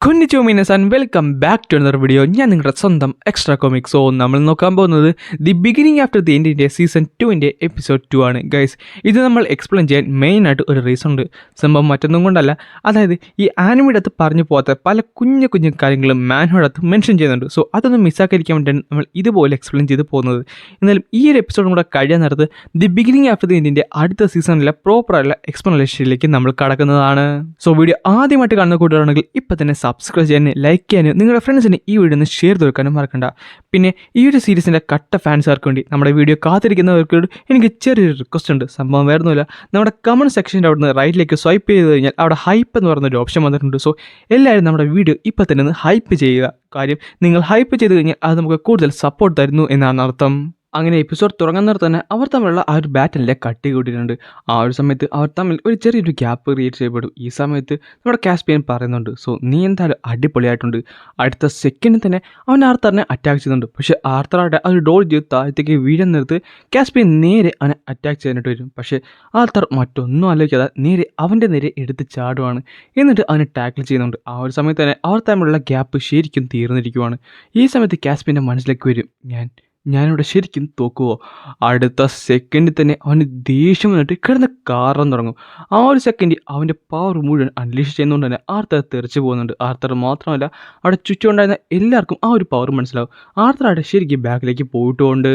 കുഞ്ഞു മീനസ് and welcome back to another video. ഞാൻ നിങ്ങളുടെ സ്വന്തം എക്സ്ട്രാ കോമിക്സ്. നമ്മൾ നോക്കാൻ പോകുന്നത് ദി ബിഗിനിങ് ആഫ്റ്റർ ദി എൻഡിൻ്റെ സീസൺ 2 എപ്പിസോഡ് 2 ആണ് ഗൈസ്. ഇത് നമ്മൾ എക്സ്പ്ലെയിൻ ചെയ്യാൻ മെയിനായിട്ട് ഒരു റീസൺ ഉണ്ട്. സംഭവം മറ്റൊന്നും കൊണ്ടല്ല, അതായത് ഈ ആനിമയുടെ അകത്ത് പറഞ്ഞു പോകാത്ത പല കുഞ്ഞു കുഞ്ഞു കാര്യങ്ങളും മാൻഹോയുടെ അകത്ത് മെൻഷൻ ചെയ്യുന്നുണ്ട്. സോ അതൊന്നും മിസ്സാക്കിയിരിക്കാൻ വേണ്ടിയാണ് നമ്മൾ ഇതുപോലെ എക്സ്പ്ലെയിൻ ചെയ്ത് പോകുന്നത്. എന്നാലും ഈ ഒരു എപ്പിസോഡും കൂടെ കഴിയാൻ നേരത്ത് ദി ബിഗിനിങ് ആഫ്റ്റർ ദി എൻഡിൻ്റെ അടുത്ത സീസണിലെ പ്രോപ്പറായുള്ള എക്സ്പ്ലനേഷനിലേക്ക് നമ്മൾ കടക്കുന്നതാണ്. സോ വീഡിയോ ആദ്യമായിട്ട് കാണുന്ന കൂട്ടുകാരാണെങ്കിൽ ഇപ്പം തന്നെ സബ്സ്ക്രൈബ് ചെയ്യാനും ലൈക്ക് ചെയ്യാനും നിങ്ങളുടെ ഫ്രണ്ട്സിന് ഈ വീഡിയോ ഒന്ന് ഷെയർ ചെയ്ത് മറക്കണ്ട. പിന്നെ ഈ ഒരു സീരീസിൻ്റെ കട്ട ഫാൻസുകാർക്ക് വേണ്ടി നമ്മുടെ വീഡിയോ കാത്തിരിക്കുന്നവർക്ക് എനിക്ക് ചെറിയൊരു റിക്വസ്റ്റ് ഉണ്ട്. സംഭവം വേറൊന്നുമില്ല, നമ്മുടെ കമൻറ്റ് സെക്ഷൻ്റെ അവിടെ നിന്ന് റൈറ്റിലേക്ക് സ്വൈപ്പ് ചെയ്ത് കഴിഞ്ഞാൽ അവിടെ ഹൈപ്പ് എന്ന് പറയുന്നൊരു ഓപ്ഷൻ വന്നിട്ടുണ്ട്. സോ എല്ലാവരും നമ്മുടെ വീഡിയോ ഇപ്പം തന്നെ ഒന്ന് ഹൈപ്പ് ചെയ്യുക. കാര്യം നിങ്ങൾ ഹൈപ്പ് ചെയ്ത് കഴിഞ്ഞാൽ അത് നമുക്ക് കൂടുതൽ സപ്പോർട്ട് തരുന്നു എന്നാണ് അർത്ഥം. അങ്ങനെ എപ്പിസോഡ് തുടങ്ങുന്നവർ തന്നെ അവർ തമ്മിലുള്ള ആ ഒരു ബാറ്റലിലെ കട്ടി കൂട്ടിയിട്ടുണ്ട്. ആ ഒരു സമയത്ത് അവർ തമ്മിൽ ഒരു ചെറിയൊരു ഗ്യാപ്പ് ക്രിയേറ്റ് ചെയ്യപ്പെടും. ഈ സമയത്ത് നമ്മുടെ കാസ്പിയൻ പറയുന്നുണ്ട്, സോ നീ എന്തായാലും അടിപൊളിയായിട്ടുണ്ട്. അടുത്ത സെക്കൻഡിൽ തന്നെ അവൻ ആർത്തറിനെ അറ്റാക്ക് ചെയ്യുന്നുണ്ട്. പക്ഷേ ആർത്തറായിട്ട് ആ ഒരു ഡോൾ ചെയ്ത് താഴത്തേക്ക് വീഴാൻ നേരത്ത് കാസ്പിയൻ നേരെ അവനെ അറ്റാക്ക് ചെയ്യാനായിട്ട് വരും. പക്ഷേ ആർത്തർ മറ്റൊന്നും ആലോചിക്കാതെ നേരെ അവൻ്റെ നേരെ എടുത്ത് ചാടുവാണ്. എന്നിട്ട് അവനെ ടാക്കിൾ ചെയ്യുന്നുണ്ട്. ആ ഒരു സമയത്ത് തന്നെ അവർ തമ്മിലുള്ള ഗ്യാപ്പ് ശരിക്കും തീർന്നിരിക്കുവാണ്. ഈ സമയത്ത് കാസ്പിയൻ്റെ മനസ്സിലേക്ക് വരും, ഞാനിവിടെ ശരിക്കും തോക്കുവോ. അടുത്ത സെക്കൻഡിൽ തന്നെ അവന് ദേഷ്യം വന്നിട്ട് കിടന്ന് കാറാൻ തുടങ്ങും. ആ ഒരു സെക്കൻഡ് അവൻ്റെ പവർ മുഴുവൻ അൺലീഷ് ചെയ്യുന്നതുകൊണ്ട് തന്നെ ആർത്തർ തെറിച്ച് പോകുന്നുണ്ട്. ആർത്തർ മാത്രമല്ല, അവിടെ ചുറ്റുമുണ്ടായിരുന്ന എല്ലാവർക്കും ആ ഒരു പവർ മനസ്സിലാവും. ആർത്തറായിട്ട് ശരിക്കും ബാക്കിലേക്ക് പോയിട്ടുകൊണ്ട്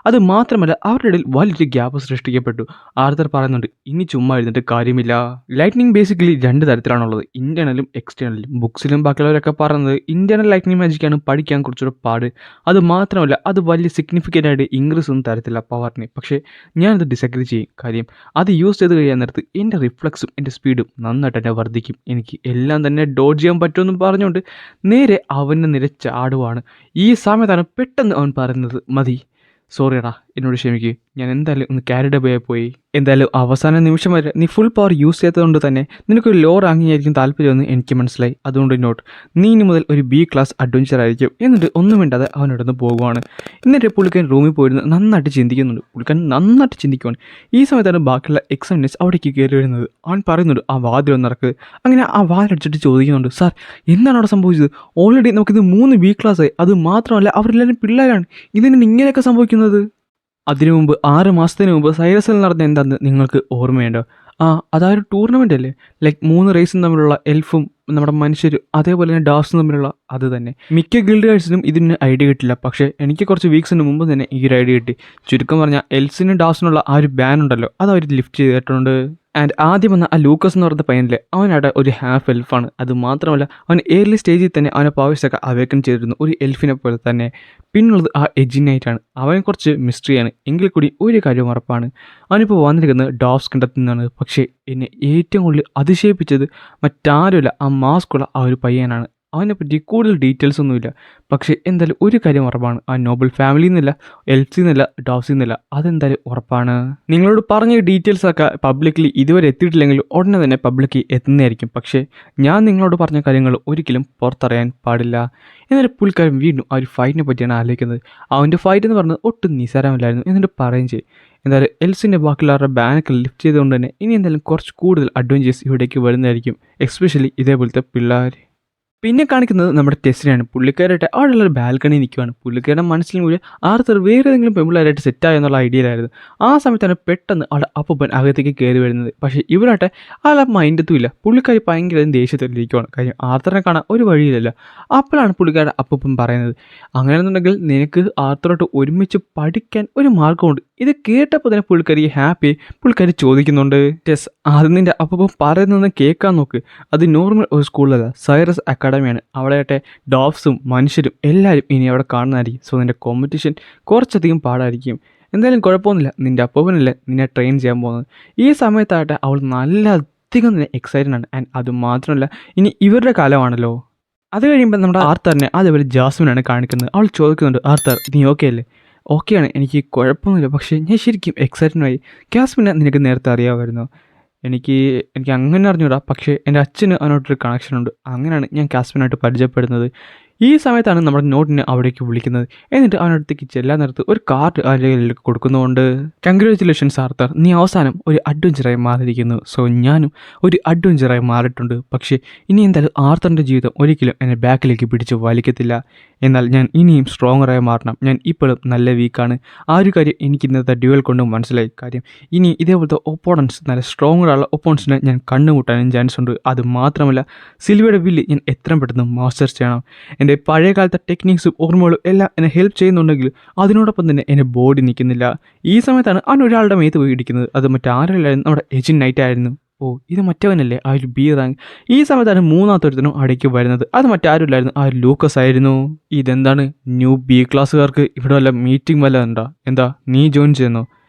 അത് മാത്രമല്ല അവരുടെ ഇടയിൽ വലിയൊരു ഗ്യാപ്പ് സൃഷ്ടിക്കപ്പെട്ടു. ആർത്തർ പറയുന്നുണ്ട്, ഇനി ചുമ്മാ എഴുന്നിട്ട് കാര്യമില്ല. Lightning basically 2 തരത്തിലാണുള്ളത്, ഇന്റേണലും എക്സ്റ്റേണലും. ബുക്സിലും ബാക്കിയുള്ളവരൊക്കെ പറയുന്നത് ഇന്റേണൽ ലൈറ്റ്നിങ് മാജിക്കാണ് പഠിക്കാൻ കുറച്ചൊരു പാട്. അത് മാത്രമല്ല അത് വലിയ സിഗ്നിഫിക്കൻ്റ് ആയിട്ട് ഇൻക്രീസ് ഒന്നും തരത്തില്ല പവറിന്. പക്ഷേ ഞാനത് ഡിസഗ്രി ചെയ്യും. കാര്യം അത് യൂസ് ചെയ്ത് കഴിയാൻ നേരത്ത് എൻ്റെ റിഫ്ലക്സും എൻ്റെ സ്പീഡും നന്നായിട്ട് തന്നെ വർദ്ധിക്കും. എനിക്ക് എല്ലാം തന്നെ ഡോഡ്ജ് ചെയ്യാൻ പറ്റുമെന്ന് പറഞ്ഞുകൊണ്ട് നേരെ അവന് നിര ചാടുവാണ്. ഈ സമയത്താണ് പെട്ടെന്ന് അവൻ പറയുന്നത്, മതി, സോറിയടാ, എന്നോട് ക്ഷമിക്കുക, ഞാൻ എന്തായാലും ഒന്ന് ക്യാരിഡ് ബേ പോയി. എന്തായാലും അവസാന നിമിഷം വരെ നീ ഫുൾ പവർ യൂസ് ചെയ്തതുകൊണ്ട് തന്നെ നിനക്കൊരു ലോ റാങ്കിങ് താല്പര്യമെന്ന് എനിക്ക് മനസ്സിലായി. അതുകൊണ്ട് നോട്ട്, നീ ഇനി മുതൽ ഒരു B ക്ലാസ് അഡ്വഞ്ചർ ആയിരിക്കും. എന്നിട്ട് ഒന്നും വേണ്ടാതെ അവനോടൊന്ന് പോകുവാണ്. എന്നിട്ട് പുള്ളിക്കൻ റൂമിൽ പോയിരുന്ന് നന്നായിട്ട് ചിന്തിക്കുന്നുണ്ട്. പുള്ളിക്കൻ നന്നായിട്ട് ചിന്തിക്കുവാണ്. ഈ സമയത്താണ് ബാക്കിയുള്ള എക്സാമിനേഴ്സ് അവിടേക്ക് കയറി വരുന്നത്. അവൻ പറയുന്നുണ്ട്, ആ വാതിലൊന്ന് ഇറക്ക്. അങ്ങനെ ആ വാതിലടിച്ചിട്ട് ചോദിക്കുന്നുണ്ട്, സാർ എന്താണ് അവിടെ സംഭവിച്ചത്? ഓൾറെഡി നമുക്കിത് 3 B ക്ലാസ് ആയി. അത് മാത്രമല്ല അവരെല്ലാവരും പിള്ളേരാണ്. ഇതിന് ഇങ്ങനെയൊക്കെ സംഭവിക്കുന്നത്? അതിനു മുമ്പ് 6 മാസത്തിന് മുമ്പ് സൈറസിൽ നടന്ന എന്താണെന്ന് നിങ്ങൾക്ക് ഓർമ്മയുണ്ടോ? അതൊരു ടൂർണമെൻ്റ് അല്ലേ, ലൈക്ക് 3 റേസും തമ്മിലുള്ള എൽഫും നമ്മുടെ മനുഷ്യരും അതേപോലെ തന്നെ ഡാർസും തമ്മിലുള്ള അത് തന്നെ. മിക്ക ഗിൽഡ് ഗൈഡ്സിനും ഇതിന് ഐഡിയ കിട്ടില്ല. പക്ഷേ എനിക്ക് കുറച്ച് വീക്സിന് മുമ്പ് തന്നെ ഈ ഒരു ഐഡിയ കിട്ടി. ചുരുക്കം പറഞ്ഞാൽ എൽസിനും ഡാർസിനുള്ള ആ ഒരു ബാൻ ഉണ്ടല്ലോ, അത് അവർ ലിഫ്റ്റ് ചെയ്തിട്ടുണ്ട്. ആൻഡ് ആദ്യം വന്ന ആ ലൂക്കസ് എന്ന് പറയുന്ന പയ്യനിലെ അവനവിടെ ഒരു ഹാഫ് എൽഫാണ്. അത് മാത്രമല്ല അവൻ ഏർലി സ്റ്റേജിൽ തന്നെ അവനെ പവേഴ്സൊക്കെ അവേക്കൻ ചെയ്തിരുന്നു, ഒരു എൽഫിനെ പോലെ തന്നെ. പിന്നുള്ളത് ആ എജിനായിട്ടാണ്. അവൻ കുറച്ച് മിസ്റ്ററിയാണ്. എങ്കിൽ കൂടി ഒരു കാര്യം ഉറപ്പാണ്, അവനിപ്പോൾ വന്നിരിക്കുന്നത് ഡോഫ്സ് കണ്ടത്തിൽ നിന്നാണ്. പക്ഷേ എന്നെ ഏറ്റവും കൂടുതൽ അതിശയിപ്പിച്ചത് മറ്റാരുമില്ല, ആ മാസ്കുള്ള ആ ഒരു പയ്യനാണ്. അവനെപ്പറ്റി കൂടുതൽ ഡീറ്റെയിൽസ് ഒന്നുമില്ല. പക്ഷേ എന്തായാലും ഒരു കാര്യം ഉറപ്പാണ്, ആ നോബൽ ഫാമിലിയിൽ നിന്നില്ല, എൽസിൽ നിന്നില്ല, ഡോഫ്സിൽ നിന്നില്ല, അതെന്തായാലും ഉറപ്പാണ്. നിങ്ങളോട് പറഞ്ഞ ഡീറ്റെയിൽസൊക്കെ പബ്ലിക്കലി ഇതുവരെ എത്തിയിട്ടില്ലെങ്കിൽ ഉടനെ തന്നെ പബ്ലിക്ക് എത്തുന്നതായിരിക്കും. പക്ഷേ ഞാൻ നിങ്ങളോട് പറഞ്ഞ കാര്യങ്ങൾ ഒരിക്കലും പുറത്തറിയാൻ പാടില്ല. എന്നിട്ട് പുള്ളിക്കാരൻ വീണ്ടും ആ ഒരു ഫൈറ്റിനെ പറ്റിയാണ് ആലോചിക്കുന്നത്. അവൻ്റെ ഫൈറ്റ് എന്ന് പറഞ്ഞത് ഒട്ടും നിസ്സാരമില്ലായിരുന്നു എന്നിട്ട് പറയുകയും ചെയ്യും. എന്തായാലും എൽസിൻ്റെ ബാക്കിയുള്ളവരുടെ ബാനൊക്കെ ലിഫ്റ്റ് ചെയ്തുകൊണ്ട് തന്നെ ഇനി എന്തായാലും കുറച്ച് കൂടുതൽ അഡ്വഞ്ചേഴ്സ് ഇവിടേക്ക് വരുന്നതായിരിക്കും, എസ്പെഷ്യലി ഇതേപോലത്തെ പിള്ളേർ. പിന്നെ കാണിക്കുന്നത് നമ്മുടെ ടെസ്റ്റിനാണ്. പുള്ളിക്കാരായിട്ട് അവിടെയുള്ളൊരു ബാൽക്കണി നിൽക്കുവാണ്. പുള്ളിക്കാരുടെ മനസ്സിലും കൂടി ആർത്തർ വേറെ ഏതെങ്കിലും പെമ്പിള്ളേരായിട്ട് സെറ്റായോ എന്നുള്ള ഐഡിയയിലായിരുന്നു. ആ സമയത്താണ് പെട്ടെന്ന് അവിടെ അപ്പൂപ്പൻ അകത്തേക്ക് കയറി വരുന്നത്. പക്ഷേ ഇവരാട്ടെ ആളെ മൈൻഡത്തും ഇല്ല. പുള്ളിക്കാരി ഭയങ്കര ദേഷ്യത്തിലിരിക്കുവാണ്. കാര്യം ആർത്തറിനെ കാണാൻ ഒരു വഴിയില്ലല്ലോ. അപ്പോഴാണ് പുള്ളിക്കാരുടെ അപ്പൂപ്പൻ പറയുന്നത്, അങ്ങനെയാണെന്നുണ്ടെങ്കിൽ നിനക്ക് ആർത്തറോട്ട് ഒരുമിച്ച് പഠിക്കാൻ ഒരു മാർഗമുണ്ട്. ഇത് കേട്ടപ്പോൾ തന്നെ പുള്ളിക്കാരി ഹാപ്പി. പുള്ളിക്കാരി ചോദിക്കുന്നുണ്ട്, ടെസ് ആദ്യം നിൻ്റെ അപ്പൂപ്പൻ പറയുന്നതെന്ന് കേൾക്കാൻ നോക്ക്. അത് നോർമൽ ഒരു സ്കൂളല്ല, സൈറസ് അക്കാഡമിയാണ്. അവിടെയാട്ടെ ഡോഫ്സും മനുഷ്യരും എല്ലാവരും ഇനി അവിടെ കാണുന്നതായിരിക്കും. സോ നിൻ്റെ കോമ്പറ്റീഷൻ കുറച്ചധികം പാടായിരിക്കും. എന്തായാലും കുഴപ്പമൊന്നുമില്ല, നിൻ്റെ അപ്പൂപ്പനല്ലേ നിന്നെ ട്രെയിൻ ചെയ്യാൻ പോകുന്നത്. ഈ സമയത്തായിട്ട് അവൾ നല്ല അധികം തന്നെ എക്സൈറ്റഡ് ആണ്. ആൻഡ് അതുമാത്രമല്ല ഇനി ഇവരുടെ കാലമാണല്ലോ. അത് കഴിയുമ്പോൾ നമ്മുടെ ആർത്തറിനെ അതേപോലെ ജാസ്മിനാണ് കാണിക്കുന്നത്. അവൾ ചോദിക്കുന്നുണ്ട്, ആർത്തർ നീ ഓക്കെ അല്ലേ? ഓക്കെയാണ്, എനിക്ക് കുഴപ്പമൊന്നുമില്ല. പക്ഷേ ഞാൻ ശരിക്കും എക്സൈറ്റഡായി. ജാസ്മിനെ നിനക്ക് നേരത്തെ അറിയാമായിരുന്നു? എനിക്ക് അങ്ങനെ അറിഞ്ഞൂടാ, പക്ഷേ എൻ്റെ അച്ഛന് അതിനോട്ടൊരു കണക്ഷനുണ്ട്. അങ്ങനെയാണ് ഞാൻ കാസ്മിനായിട്ട് പരിചയപ്പെടുന്നത്. ഈ സമയത്താണ് നമ്മുടെ നോട്ടിനെ അവിടേക്ക് വിളിക്കുന്നത്. എന്നിട്ട് അവനടുത്തേക്ക് ചെല്ലാൻ നേരത്ത് ഒരു കാർഡ് അവൻ്റെ കയ്യിലേക്ക് കൊടുക്കുന്നതുകൊണ്ട് കൺഗ്രാജുലേഷൻസ് ആർത്തർ, നീ അവസാനം ഒരു അഡ്വഞ്ചറായി മാറിയിരിക്കുന്നു. സോ ഞാനും ഒരു അഡ്വഞ്ചറായി മാറിയിട്ടുണ്ട്. പക്ഷേ ഇനി എന്തായാലും ആർത്തറിൻ്റെ ജീവിതം ഒരിക്കലും എന്നെ ബാക്കിലേക്ക് പിടിച്ച് വലിക്കത്തില്ല. എന്നാൽ ഞാൻ ഇനിയും സ്ട്രോങ്ങറായി മാറണം. ഞാൻ ഇപ്പോഴും നല്ല വീക്കാണ്. ആ ഒരു കാര്യം എനിക്ക് ഇന്നത്തെ ഡ്യുവൽ കൊണ്ട് മനസ്സിലായി. കാര്യം ഇനി ഇതേപോലത്തെ ഒപ്പോണൻസ്, നല്ല സ്ട്രോങ്ങറുള്ള ഒപ്പോണൻസിനെ ഞാൻ കണ്ണുമുട്ടാനും ചാൻസ് ഉണ്ട്. അത് മാത്രമല്ല സിൽവിയുടെ വില്ല് ഞാൻ എത്രയും പെട്ടെന്ന് മാസ്റ്റർ ചെയ്യണം. എൻ്റെ പഴയ കാലത്തെ ടെക്നിക്സും ഓർമ്മകളും എല്ലാം എന്നെ ഹെൽപ്പ് ചെയ്യുന്നുണ്ടെങ്കിൽ അതിനോടൊപ്പം തന്നെ എൻ്റെ ബോഡി നിൽക്കുന്നില്ല. ഈ സമയത്താണ് അവൻ ഒരാളുടെ മേത്ത് പോയി ഇടിക്കുന്നത്. അത് മറ്റാരല്ലായിരുന്നു, നമ്മുടെ എജിൻ നൈറ്റ് ആയിരുന്നു. ഓ, ഇത് മറ്റവനല്ലേ, ആ ഒരു ബി റാങ്ക്. ഈ സമയത്താണ് മൂന്നാമത്തൊരുത്തനും അവിടേക്ക് വരുന്നത്. അത് മറ്റാരുമില്ലായിരുന്നു, ആ ഒരു ലൂക്കസ് ആയിരുന്നു. ഇതെന്താണ്, ന്യൂ ബി ക്ലാസ്സുകാർക്ക് ഇവിടെ വല്ല മീറ്റിംഗ് വല്ല ഉണ്ടോ? എന്താ നീ ജോയിൻ ചെയ്യുന്നോ?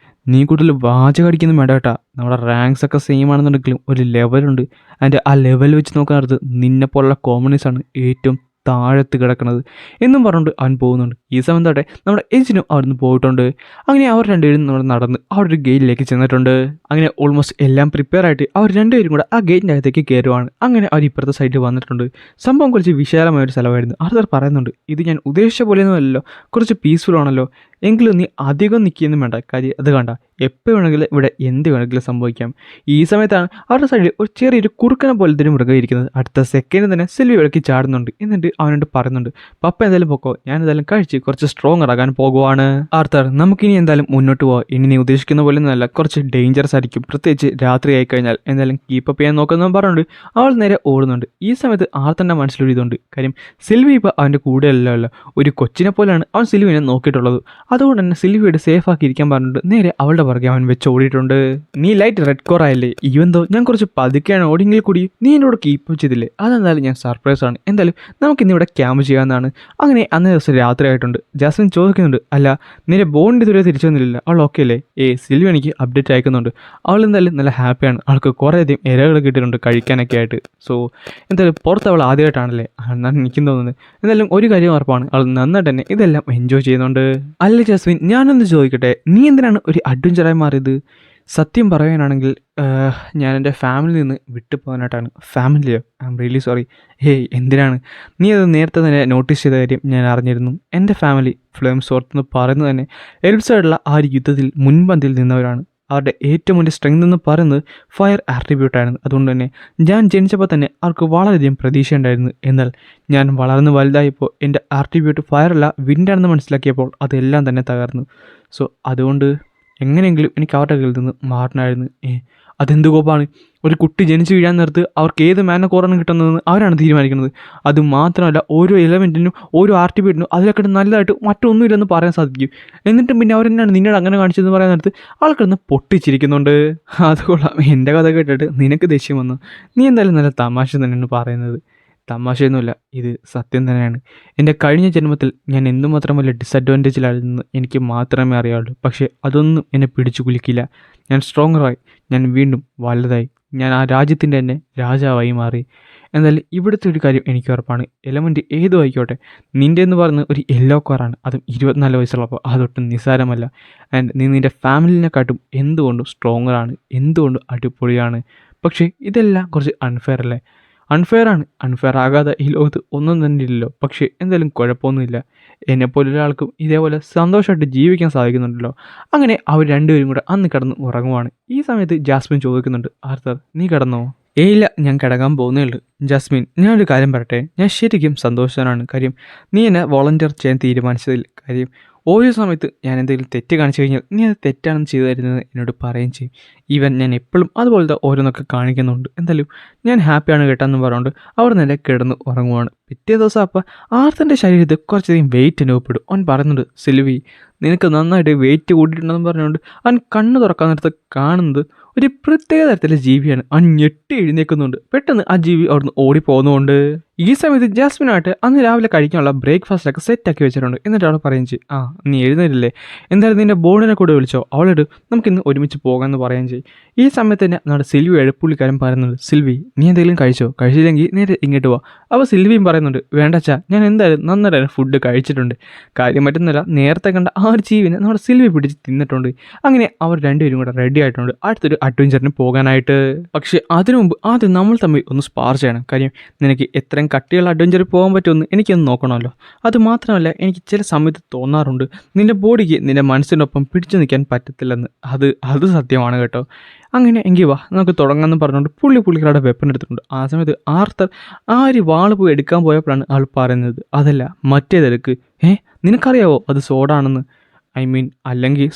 നീ കൂടുതൽ വാചകം അടിക്കുന്നു വേണ്ട കേട്ടാ. നമ്മുടെ റാങ്ക്സ് ഒക്കെ സെയിം ആണെന്നുണ്ടെങ്കിലും ഒരു ലെവലുണ്ട്. അതിൻ്റെ ആ ലെവൽ വെച്ച് നോക്കാനത് നിന്നെപ്പോലുള്ള കോമണീസാണ് ഏറ്റവും താഴത്ത് കിടക്കുന്നത് എന്നും പറഞ്ഞുകൊണ്ട് അവൻ പോകുന്നുണ്ട്. ഈ സമയം തൊട്ടേ നമ്മുടെ എജിനും അവിടുന്ന് പോയിട്ടുണ്ട്. അങ്ങനെ അവർ രണ്ടുപേരും നമ്മൾ നടന്ന് അവിടെ ഒരു ഗേറ്റിലേക്ക് ചെന്നിട്ടുണ്ട്. അങ്ങനെ ഓൾമോസ്റ്റ് എല്ലാം പ്രിപ്പയർ ആയിട്ട് അവർ രണ്ടുപേരും കൂടെ ആ ഗേറ്റിൻ്റെ അകത്തേക്ക് കയറുവാണ്. അങ്ങനെ അവർ ഇപ്പുറത്തെ സൈഡിൽ വന്നിട്ടുണ്ട്. സംഭവം കുറച്ച് വിശാലമായ ഒരു സ്ഥലമായിരുന്നു. ആർത്തർ പറയുന്നുണ്ട്, ഇത് ഞാൻ ഉദ്ദേശിച്ച പോലെയൊന്നും അല്ലല്ലോ, കുറച്ച് പീസ്ഫുൾ ആണല്ലോ. എങ്കിലും നീ അധികം നിൽക്കുകയൊന്നും വേണ്ട. കാര്യം അത് കണ്ട, എപ്പോൾ വേണമെങ്കിലും ഇവിടെ എന്ത് വേണമെങ്കിലും സംഭവിക്കാം. ഈ സമയത്താണ് അവരുടെ സൈഡിൽ ഒരു ചെറിയൊരു കുറുക്കനെ പോലത്തെ ഒരു മൃഗം ഇരിക്കുന്നത്. അടുത്ത സെക്കൻഡ് തന്നെ സിൽവി ഇടയ്ക്ക് ചാടുന്നുണ്ട്. എന്നിട്ട് അവനോട് പറയുന്നുണ്ട്, പപ്പ എന്തായാലും പൊക്കോ, ഞാൻ എന്തായാലും കഴിച്ച് കുറച്ച് സ്ട്രോങ് ആകാൻ പോകുവാണ്. ആർത്തർ, നമുക്കിനി എന്തായാലും മുന്നോട്ട് പോവാം. ഇനി നീ ഉദ്ദേശിക്കുന്ന പോലെ ഒന്നുമല്ല, കുറച്ച് ഡേഞ്ചറസ് ആയിരിക്കും, പ്രത്യേകിച്ച് രാത്രി ആയി കഴിഞ്ഞാൽ. എന്തായാലും കീപ്പപ്പ് ചെയ്യാൻ നോക്കുന്നതെന്ന് പറഞ്ഞുകൊണ്ട് അവൾ നേരെ ഓടുന്നുണ്ട്. ഈ സമയത്ത് ആർത്തറിൻ്റെ മനസ്സിലൊരു ഇതുണ്ട്. കാര്യം സിൽവി ഇപ്പോൾ അവൻ്റെ കൂടെ അല്ലല്ലോ, ഒരു കൊച്ചിനെ പോലെയാണ് അവൻ സിൽവിനെ നോക്കിയിട്ടുള്ളത്. അതുകൊണ്ട് തന്നെ സിൽവിയോട് സേഫ് ആക്കി ഇരിക്കാൻ പറഞ്ഞിട്ട് നേരെ അവളുടെ പുറകെ അവൻ വെച്ച് ഓടിയിട്ടുണ്ട്. നീ ലൈറ്റ് റെഡ് കോർ ആയില്ലേ, ഈവന്തോ ഞാൻ കുറച്ച് പതുക്കെയാണ് ഓടിയെങ്കിൽ കൂടി നീ എന്നോട് കീപ്പ് ചെയ്തില്ലേ, അതെന്തായാലും ഞാൻ സർപ്രൈസ് ആണ്. എന്തായാലും നമുക്ക് ഇന്നിവിടെ ക്യാമ്പ് ചെയ്യാമെന്നാണ്. അങ്ങനെ അന്നേ ദിവസം രാത്രി ആയിട്ടുണ്ട്. ജാസ്മിൻ ചോദിക്കുന്നുണ്ട്, അല്ല നിന്റെ ബോണ്ട് ഇതുവരെ തിരിച്ചു വന്നില്ല, അവൾ ഓക്കെ അല്ലേ? സിൽവി എനിക്ക് അപ്ഡേറ്റ് അയക്കുന്നുണ്ട്. അവൾ എന്തായാലും നല്ല ഹാപ്പിയാണ്. അവൾക്ക് കുറേയധികം ഇരകൾ കിട്ടിയിട്ടുണ്ട് കഴിക്കാനൊക്കെ ആയിട്ട്. സോ എന്തായാലും പുറത്ത് അവൾ ആദ്യമായിട്ടാണല്ലേ, എന്നാണ് എനിക്കും തോന്നുന്നത്. എന്തായാലും ഒരു കാര്യം ഉറപ്പാണ്, അവൾ നന്നായിട്ട് തന്നെ ഇതെല്ലാം എൻജോയ് ചെയ്യുന്നുണ്ട്. അല്ല ജാസ്മിൻ, ഞാനൊന്ന് ചോദിക്കട്ടെ, നീ എന്തിനാണ് ഒരു അഡ്വഞ്ചറായി മാറിയത്? സത്യം പറയാനാണെങ്കിൽ ഞാൻ എൻ്റെ ഫാമിലിയിൽ നിന്ന് വിട്ടു പോകാനായിട്ടാണ്. ഫാമിലിയോ? I am really sorry. എന്തിനാണ്? നീ അത് നേരത്തെ തന്നെ നോട്ടീസ് ചെയ്ത കാര്യം ഞാൻ അറിഞ്ഞിരുന്നു. എൻ്റെ ഫാമിലി ഫ്ലെയിംസോർത്ത് എന്ന് പറയുന്നത് തന്നെ എൽസൈഡുള്ള ആ ഒരു യുദ്ധത്തിൽ മുൻപന്തിയിൽ നിന്നവരാണ്. അവരുടെ ഏറ്റവും വലിയ സ്ട്രെങ്ത് എന്ന് പറയുന്നത് ഫയർ ആട്രിബ്യൂട്ടായിരുന്നു. അതുകൊണ്ട് തന്നെ ഞാൻ ജനിച്ചപ്പോൾ തന്നെ അവർക്ക് വളരെയധികം പ്രതീക്ഷയുണ്ടായിരുന്നു. എന്നാൽ ഞാൻ വളർന്ന് വലുതായപ്പോൾ എൻ്റെ ആട്രിബ്യൂട്ട് ഫയറല്ല വിൻഡാണെന്ന് മനസ്സിലാക്കിയപ്പോൾ അതെല്ലാം തന്നെ തകർന്നു. സോ അതുകൊണ്ട് എങ്ങനെയെങ്കിലും എനിക്ക് അവരുടെ കയ്യിൽ നിന്ന് മാറണമായിരുന്നു. അതെന്ത് കോപ്പാണ്? ഒരു കുട്ടി ജനിച്ചു വീഴാൻ നേരത്ത് അവർക്ക് ഏത് മാന കോറാണ് കിട്ടുന്നതെന്ന് അവരാണ് തീരുമാനിക്കുന്നത്. അതുമാത്രമല്ല ഓരോ എലമെൻറ്റിനും ഓരോ ആർട്ടിബ്യൂട്ടിനും അതിലൊക്കെ നല്ലതായിട്ട് മറ്റൊന്നുമില്ലെന്ന് പറയാൻ സാധിക്കും. എന്നിട്ടും പിന്നെ അവരെന്നാണ് നിന്നോട് അങ്ങനെ കാണിച്ചതെന്ന് പറയാൻ നേരത്ത് ആൾക്കിടന്ന് പൊട്ടിച്ചിരിക്കുന്നുണ്ട്. അത് കൊള്ളാം, എൻ്റെ കഥ കേട്ടിട്ട് നിനക്ക് ദേഷ്യം വന്നു. നീ എന്തായാലും നല്ല തമാശ തന്നെയാണ് പറയുന്നത്. തമാശയൊന്നുമില്ല, ഇത് സത്യം തന്നെയാണ്. എൻ്റെ കഴിഞ്ഞ ജന്മത്തിൽ ഞാൻ എന്തുമാത്രം വലിയ ഡിസഡ്വാൻറ്റേജിലായിരുന്നെന്ന് എനിക്ക് മാത്രമേ അറിയാവുള്ളൂ. പക്ഷേ അതൊന്നും എന്നെ പിടിച്ചു കുലുക്കില്ല. ഞാൻ സ്ട്രോങ്ങറായി, ഞാൻ വീണ്ടും വലുതായി, ഞാൻ ആ രാജ്യത്തിൻ്റെ തന്നെ രാജാവായി മാറി. എന്നാലും ഇവിടുത്തെ ഒരു കാര്യം എനിക്ക് ഉറപ്പാണ്, എലമെൻറ്റ് ഏതും ആയിക്കോട്ടെ, നിൻ്റെ എന്ന് പറയുന്നത് ഒരു യെല്ലോ കാറാണ്, അതും 24 വയസ്സുള്ളപ്പോൾ. അതൊട്ടും നിസ്സാരമല്ല. ആൻഡ് നീ നിൻ്റെ ഫാമിലിനെക്കാട്ടും എന്തുകൊണ്ടും സ്ട്രോങ്ങറാണ്, എന്തുകൊണ്ടും അടിപൊളിയാണ്. പക്ഷേ ഇതെല്ലാം കുറച്ച് അൺഫെയർ അല്ലേ? അൺഫെയർ ആകാതെ ഈ ലോകത്ത് ഒന്നും തന്നെ ഇല്ലല്ലോ. പക്ഷേ എന്തായാലും കുഴപ്പമൊന്നുമില്ല, എന്നെപ്പോലൊരാൾക്കും ഇതേപോലെ സന്തോഷമായിട്ട് ജീവിക്കാൻ സാധിക്കുന്നുണ്ടല്ലോ. അങ്ങനെ അവർ രണ്ടുപേരും കൂടെ അന്ന് കിടന്ന് ഉറങ്ങുവാണ്. ഈ സമയത്ത് ജാസ്മിൻ ചോദിക്കുന്നുണ്ട്, ആർത്തർ നീ കിടന്നോ? ഇല്ല, ഞാൻ കിടക്കാൻ പോകുന്നേ ഉള്ളൂ. ജാസ്മിൻ, ഞാനൊരു കാര്യം പറയട്ടെ, ഞാൻ ശരിക്കും സന്തോഷവാനാണ്. കാര്യം നീ എന്നെ വോളണ്ടിയർ ചെയ്യാൻ തീരുമാനിച്ചതിൽ. കാര്യം ഓരോ സമയത്ത് ഞാൻ എന്തെങ്കിലും തെറ്റ് കാണിച്ചു കഴിഞ്ഞാൽ നീ അത് തെറ്റാണെന്ന് ചെയ്തു തരുന്നത് എന്നോട് പറയുകയും ചെയ്യും. ഈവൻ ഞാൻ എപ്പോഴും അതുപോലത്തെ ഓരോന്നൊക്കെ കാണിക്കുന്നുണ്ട്. എന്തായാലും ഞാൻ ഹാപ്പിയാണ് കേട്ടെന്ന് പറഞ്ഞുകൊണ്ട് അവർ നേരെ കിടന്ന് ഉറങ്ങുവാണ്. പിറ്റേ ദിവസം അപ്പം ആർത്തൻ്റെ ശരീരത്തിൽ കുറച്ചധികം വെയിറ്റ് അനുഭവപ്പെടും. അവൻ പറയുന്നുണ്ട്, സിൽവി നിനക്ക് നന്നായിട്ട് വെയിറ്റ് കൂട്ടിയിട്ടുണ്ടെന്ന് പറഞ്ഞുകൊണ്ട് അവൻ കണ്ണ് തുറക്കാൻ നേരത്ത് കാണുന്നത് ഒരു പ്രത്യേക തരത്തിലെ ജീവിയാണ്. അവൻ ഞെട്ടി എഴുന്നേൽക്കുന്നുണ്ട്. പെട്ടെന്ന് ആ ജീവി അവിടുന്ന് ഓടിപ്പോകുന്നുണ്ട്. ഈ സമയത്ത് ജാസ്മിനായിട്ട് അന്ന് രാവിലെ കഴിക്കാനുള്ള ബ്രേക്ക്ഫാസ്റ്റൊക്കെ സെറ്റാക്കി വെച്ചിട്ടുണ്ട്. എന്നിട്ട് അവൾ പറയുകയും ചെയ്യും, നീ എഴുന്നേരില്ലേ, എന്തായാലും നിൻ്റെ ബോർഡിനെ കൂടെ വിളിച്ചോ, അവളോട് നമുക്കിന്ന് ഒരുമിച്ച് പോകാമെന്ന് പറയുകയും ചെയ്യും. ഈ സമയത്ത് തന്നെ നമ്മുടെ സിൽവി പുള്ളിക്കാരൻ പറയുന്നുണ്ട്, സിൽവി നീ എന്തെങ്കിലും കഴിച്ചോ? കഴിച്ചില്ലെങ്കിൽ നേരെ ഇങ്ങോട്ട് പോവാം. അപ്പോൾ സിൽവിയും പറയുന്നുണ്ട്, വേണ്ടച്ചാ ഞാൻ എന്തായാലും നന്നായിട്ട് ഫുഡ് കഴിച്ചിട്ടുണ്ട്. കാര്യം പറ്റുന്നില്ല, നേരത്തെ കണ്ട ആ ഒരു ജീവിനെ നമ്മുടെ സിൽവി പിടിച്ച് തിന്നിട്ടുണ്ട്. അങ്ങനെ അവർ രണ്ടുപേരും കൂടെ റെഡി ആയിട്ടുണ്ട് അടുത്തൊരു അഡ്വഞ്ചറിന് പോകാനായിട്ട്. പക്ഷേ അതിനു മുമ്പ് ആദ്യം നമ്മൾ തമ്മിൽ ഒന്ന് സ്പാർ ചെയ്യണം. കാര്യം നിനക്ക് എത്രയും കട്ടിയുള്ള അഡ്വഞ്ചറിൽ പോകാൻ പറ്റുമെന്ന് എനിക്കൊന്ന് നോക്കണമല്ലോ. അതുമാത്രമല്ല എനിക്ക് ചില സമയത്ത് തോന്നാറുണ്ട് നിൻ്റെ ബോഡിക്ക് നിൻ്റെ മനസ്സിനൊപ്പം പിടിച്ചു നിൽക്കാൻ പറ്റത്തില്ലെന്ന്. അത് സത്യമാണ് കേട്ടോ. അങ്ങനെ എങ്കിൽ വാ നമുക്ക് തുടങ്ങാമെന്ന് പറഞ്ഞുകൊണ്ട് പുള്ളിക്കാരുടെ വെപ്പൺ എടുത്തിട്ടുണ്ട്. ആ സമയത്ത് ആർത്തർ ആ ഒരു വാള് പോയി എടുക്കാൻ പോയപ്പോഴാണ് ആൾ പറയുന്നത് അതല്ല മറ്റേതെടുക്ക്. നിനക്കറിയാവോ അത് സോഡാണെന്ന്.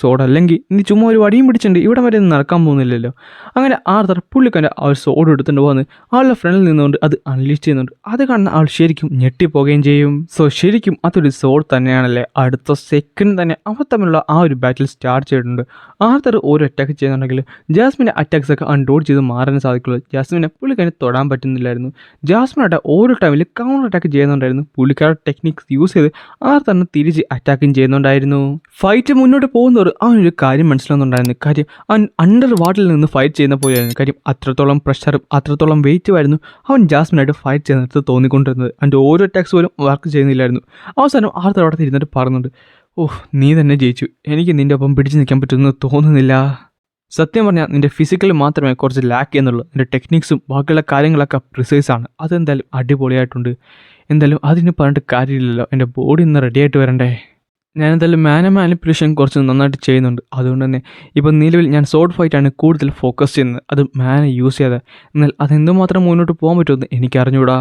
സോഡ അല്ലെങ്കിൽ നീ ചുമ്മാ ഒരു വടിയും പിടിച്ചിട്ടുണ്ട് ഇവിടെ വരെ ഒന്നും നടക്കാൻ പോകുന്നില്ലല്ലോ. അങ്ങനെ ആർത്തർ പുള്ളിക്കാരൻ്റെ ആ ഒരു സോഡ് എടുത്തുകൊണ്ട് വന്ന് ആളുടെ ഫ്രണ്ടിൽ നിന്നുകൊണ്ട് അത് അൺലീഷ് ചെയ്യുന്നുണ്ട്. അത് കാണുന്ന ആൾ ശരിക്കും ഞെട്ടിപ്പോവുകയും ചെയ്യും. സോ ശരിക്കും അതൊരു സോഡ് തന്നെയാണല്ലേ. അടുത്ത സെക്കൻഡ് തന്നെ അവർ തമ്മിലുള്ള ആ ഒരു ബാറ്റിൽ സ്റ്റാർട്ട് ചെയ്തിട്ടുണ്ട്. ആർത്തർ ഒരു അറ്റാക്ക് ചെയ്യുന്നുണ്ടെങ്കിൽ ജാസ്മിൻ്റെ അറ്റാക്സ് ഒക്കെ അൺഡോഡ് ചെയ്ത് മാറാൻ സാധിക്കുള്ളൂ. ജാസ്മിനെ പുള്ളിക്കാരന് തൊടാൻ പറ്റുന്നില്ലായിരുന്നു. ജാസ്മിനായിട്ട് ഓരോ ടൈമിൽ കൗണ്ടർ അറ്റാക്ക് ചെയ്യുന്നുണ്ടായിരുന്നു. പുള്ളിക്കാരുടെ ടെക്നിക്സ് യൂസ് ചെയ്ത് ആർത്തറിനെ തിരിച്ച് അറ്റാക്കിങ് ചെയ്യുന്നുണ്ടായിരുന്നു. ഫൈറ്റ് മുന്നോട്ട് പോകുന്നവർ അവനൊരു കാര്യം മനസ്സിലാകുന്നുണ്ടായിരുന്നു. കാര്യം അവൻ അണ്ടർ വാട്ടറിൽ നിന്ന് ഫൈറ്റ് ചെയ്യുന്ന പോലെയായിരുന്നു. കാര്യം അത്രത്തോളം പ്രഷറും അത്രത്തോളം വെയിറ്റുമായിരുന്നു അവൻ ജാസ്മിനായിട്ട് ഫൈറ്റ് ചെയ്യുന്നിടത്ത് തോന്നിക്കൊണ്ടിരുന്നത്. അവൻ്റെ ഓരോ അറ്റാക്സ് പോലും വർക്ക് ചെയ്യുന്നില്ലായിരുന്നു. അവസാനം ആർത്തർ അവിടെ ഇരുന്നിട്ട് പറയുന്നുണ്ട് നീ തന്നെ ജയിച്ചു, എനിക്ക് നിൻ്റെ ഒപ്പം പിടിച്ചു നിൽക്കാൻ പറ്റുമെന്ന് തോന്നുന്നില്ല. സത്യം പറഞ്ഞാൽ നിൻ്റെ ഫിസിക്കൽ മാത്രമേ കുറച്ച് ലാക്ക് ചെയ്യുന്നുള്ളൂ. നിൻ്റെ ടെക്നിക്സും ബാക്കിയുള്ള കാര്യങ്ങളൊക്കെ പ്രിസൈസാണ്. അതെന്തായാലും അടിപൊളിയായിട്ടുണ്ട്. എന്തായാലും അതിന് പറഞ്ഞിട്ട് കാര്യമില്ലല്ലോ, എൻ്റെ ബോഡി ഇന്ന് റെഡി ആയിട്ട് വരണ്ടേ. ഞാൻ എന്തായാലും മാനിപ്പുലേഷൻ കുറച്ച് നന്നായിട്ട് ചെയ്യുന്നുണ്ട്. അതുകൊണ്ട് തന്നെ ഇപ്പം നിലവിൽ ഞാൻ സോഡ് ഫൈറ്റാണ് കൂടുതൽ ഫോക്കസ് ചെയ്യുന്നത്, അത് മാനെ യൂസ് ചെയ്യാതെ. എന്നാൽ അതെന്തുമാത്രം മുന്നോട്ട് പോകാൻ പറ്റുമെന്ന് എനിക്ക് അറിഞ്ഞൂടാ.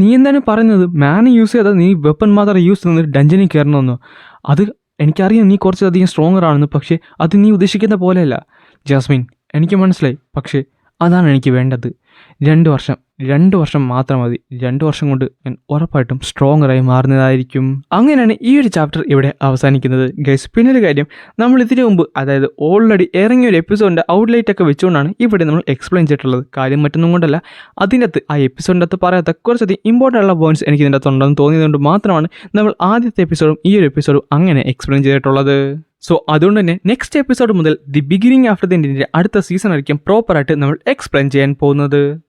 നീ എന്താണ് പറയുന്നത്? മാനെ യൂസ് ചെയ്താൽ നീ വെപ്പൺ മാത്രം യൂസ് ചെയ്യുന്നത് ഡഞ്ചനിൽ കയറണമെന്നോ? അത് എനിക്കറിയാം നീ കുറച്ചധികം സ്ട്രോങ്ങർ ആണെന്ന്, പക്ഷേ അത് നീ ഉദ്ദേശിക്കുന്ന പോലെയല്ല ജാസ്മിൻ. എനിക്ക് മനസ്സിലായി, പക്ഷേ അതാണ് എനിക്ക് വേണ്ടത്. 2 വർഷം മാത്രം മതി. 2 വർഷം കൊണ്ട് ഞാൻ ഉറപ്പായിട്ടും സ്ട്രോങ്ങറായി മാറുന്നതായിരിക്കും. അങ്ങനെയാണ് ഈ ഒരു ചാപ്റ്റർ ഇവിടെ അവസാനിക്കുന്നത് ഗൈസ്. പിന്നൊരു കാര്യം, നമ്മൾ ഇതിനു മുമ്പ് അതായത് ഓൾറെഡി ഇറങ്ങിയ ഒരു എപ്പിസോഡിൻ്റെ ഔട്ട്ലൈറ്റ് ഒക്കെ വെച്ചുകൊണ്ടാണ് ഇവിടെ നമ്മൾ എക്സ്പ്ലെയിൻ ചെയ്തിട്ടുള്ളത്. കാര്യം മറ്റൊന്നും കൊണ്ടല്ല, അതിനകത്ത് ആ എപ്പിസോഡിൻ്റെ അകത്ത് പറയാത്ത കുറച്ചധികം ഇമ്പോർട്ടൻ്റ് ഉള്ള പോയിന്റ്സ് എനിക്ക് ഇതിൻ്റെ അകത്ത് ഉണ്ടെന്ന് തോന്നിയതുകൊണ്ട് മാത്രമാണ് നമ്മൾ ആദ്യത്തെ എപ്പിസോഡും ഈ ഒരു എപ്പിസോഡും അങ്ങനെ എക്സ്പ്ലെയിൻ ചെയ്തിട്ടുള്ളത്. സോ അതുകൊണ്ട് തന്നെ നെക്സ്റ്റ് എപ്പിസോഡ് മുതൽ ദി ബിഗിനിങ് ആഫ്റ്റർ ദി എൻഡിൻ്റെ അടുത്ത സീസൺ ആയിരിക്കും പ്രോപ്പറായിട്ട് നമ്മൾ എക്സ്പ്ലെയിൻ ചെയ്യാൻ പോകുന്നത്.